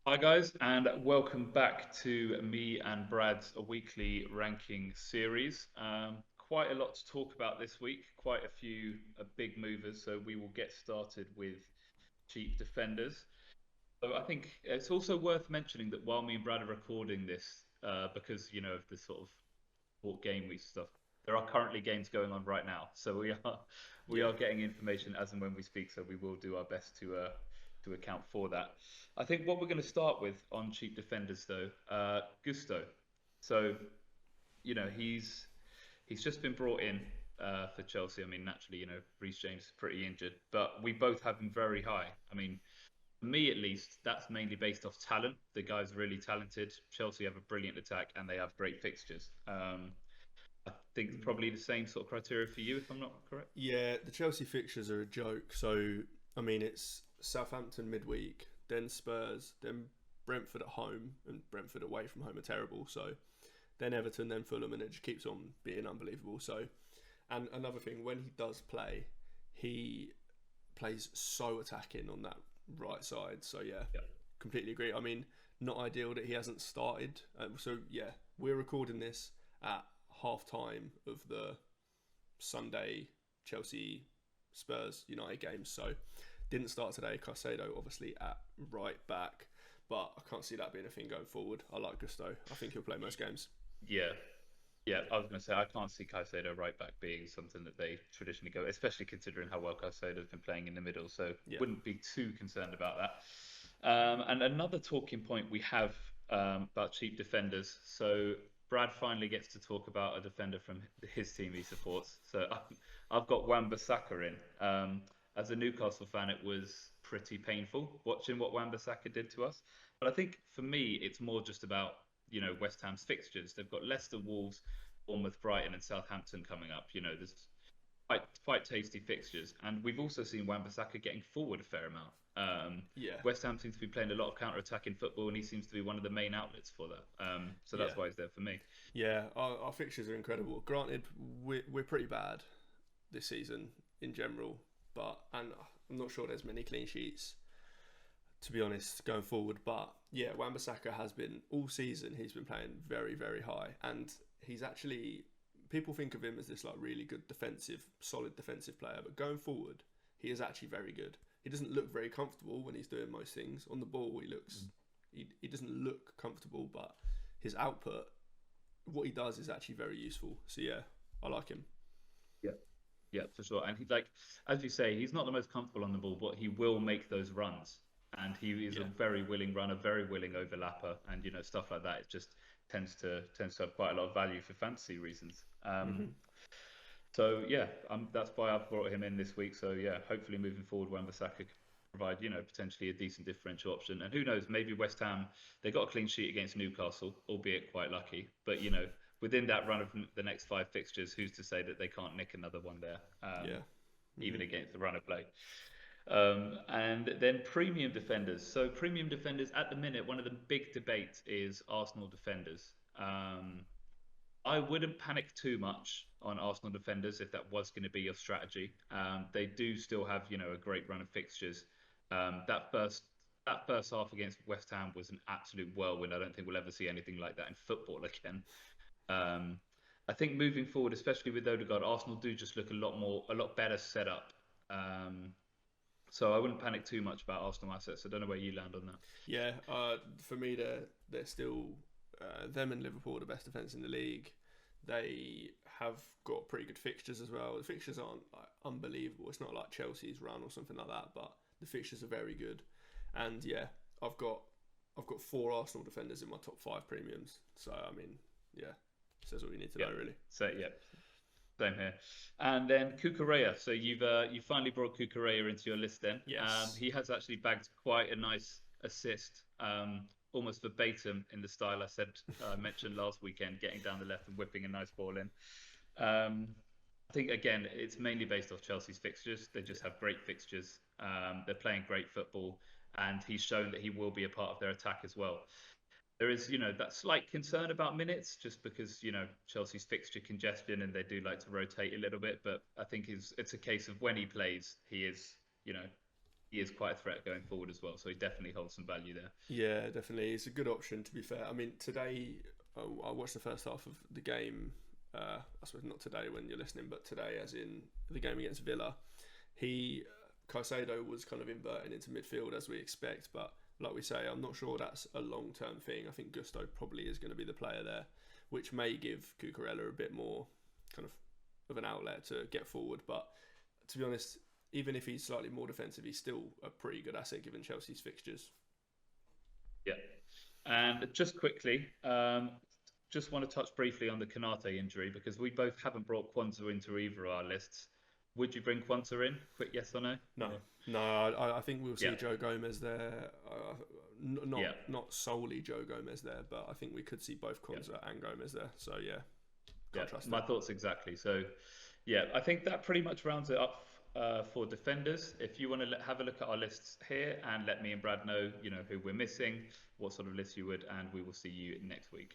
Hi, guys, and welcome back to me and Brad's weekly ranking series. Quite a lot to talk about this week, quite a few big movers, so we will get started with cheap defenders. So I think it's also worth mentioning that while me and Brad are recording this, because of the sort of sport game week stuff, there are currently games going on right now. So we Yeah. are getting information as and when we speak. So we will do our best to account for that. I think what we're going to start with on cheap defenders though, Gusto. So he's just been brought in for Chelsea. I mean, naturally, Reece James is pretty injured, but we both have him very high. I mean, for me at least, that's mainly based off talent. The guy's really talented. Chelsea have a brilliant attack and they have great fixtures. I think Mm. probably the same sort of criteria for you, if I'm not correct. Yeah, the Chelsea fixtures are a joke. So, I mean, it's Southampton midweek, then Spurs, then Brentford at home, and Brentford away from home are terrible. So, then Everton, then Fulham, and it just keeps on being unbelievable. So, and another thing, when he does play, he plays so attacking on that right side. So, yeah, Yeah, completely agree. I mean, not ideal that he hasn't started. So, yeah, we're recording this at half time of the Sunday Chelsea Spurs United games. So didn't start today. Caicedo obviously at right back, but I can't see that being a thing going forward. I like Gusto. I think he'll play most games. yeah, yeah. I was going to say I can't see Caicedo right back being something that they traditionally go, especially considering how well Caicedo's been playing in the middle. So Yeah. wouldn't be too concerned about that. And another talking point we have about cheap defenders. So Brad finally gets to talk about a defender from his team he supports. So I've got Wan-Bissaka in. As a Newcastle fan, it was pretty painful watching what Wan-Bissaka did to us. But I think for me, it's more just about West Ham's fixtures. They've got Leicester, Wolves, Bournemouth, Brighton, and Southampton coming up. There's quite tasty fixtures, and we've also seen Wan-Bissaka getting forward a fair amount. Yeah. West Ham seems to be playing a lot of counter-attacking football, and he seems to be one of the main outlets for that. So Yeah. that's why he's there for me. Yeah. Our fixtures are incredible. Granted, we're pretty bad this season in general, but and I'm not sure there's many clean sheets to be honest, going forward. But yeah, Wan-Bissaka has been all season. He's been playing very, very high, and he's actually people think of him as this like really good defensive, solid defensive player, but going forward, he is actually very good. He doesn't look very comfortable when he's doing most things on the ball. He doesn't look comfortable, but his output, what he does, is actually very useful. So yeah, I like him. Yeah, yeah, for sure. And he's like, as you say, he's not the most comfortable on the ball, but he will make those runs, and he is a Yeah. very willing runner, very willing overlapper, and stuff like that. It just tends to have quite a lot of value for fantasy reasons. Hmm. So yeah, that's why I've brought him in this week. So yeah, hopefully moving forward, Wan-Bissaka can provide potentially a decent differential option. And who knows, maybe West Ham they got a clean sheet against Newcastle, albeit quite lucky. But within that run of the next five fixtures, who's to say that they can't nick another one there, Yeah. Hmm. even against the run of play. And then premium defenders. So premium defenders at the minute, one of the big debates is Arsenal defenders. I wouldn't panic too much on Arsenal defenders if that was going to be your strategy. They do still have, a great run of fixtures. That first half against West Ham was an absolute whirlwind. I don't think we'll ever see anything like that in football again. Um, I think moving forward, especially with Odegaard, Arsenal do just look a lot better set up. Um, so I wouldn't panic too much about Arsenal assets. I don't know where you land on that. Yeah, for me, they're still them and Liverpool are the best defence in the league. They have got pretty good fixtures as well. The fixtures aren't like, unbelievable. It's not like Chelsea's run or something like that, but the fixtures are very good. And yeah, I've got I've got four Arsenal defenders in my top five premiums. So I mean, yeah, says all you need to Yeah. know really. So yeah, same here. And then Kukurea. So you finally brought Kukurea into your list. Then Yes. he has actually bagged quite a nice assist, almost verbatim in the style I mentioned last weekend, getting down the left and whipping a nice ball in. Um, I think again, it's mainly based off Chelsea's fixtures. They just Yeah. have great fixtures. They're playing great football, and he's shown that he will be a part of their attack as well. There is, that slight concern about minutes, just because Chelsea's fixture congestion and they do like to rotate a little bit. But I think it's a case of when he plays, he is, you know, he is quite a threat going forward as well. So he definitely holds some value there. Yeah, definitely. It's a good option, to be fair. I mean, today, I watched the first half of the game. I suppose not today when you're listening, but today, as in the game against Villa. Caicedo was kind of inverting into midfield as we expect, but like we say, I'm not sure that's a long-term thing. I think Gusto probably is going to be the player there, which may give Cucurella a bit more kind of an outlet to get forward. But to be honest, even if he's slightly more defensive, he's still a pretty good asset given Chelsea's fixtures. Yeah. And just quickly, just want to touch briefly on the Kanate injury because we both haven't brought Kwanzaa into either of our lists. Would you bring Kwanzaa in? Quick yes or no? No, no. I think we'll see Joe Gomez there. Not solely Joe Gomez there, but I think we could see both Kwanzaa and Gomez there. So yeah, can't trust my that. thoughts exactly. So yeah, I think that pretty much rounds it up for defenders. If you want to have a look at our lists here and let me and Brad know, who we're missing, what sort of list you would, and we will see you next week.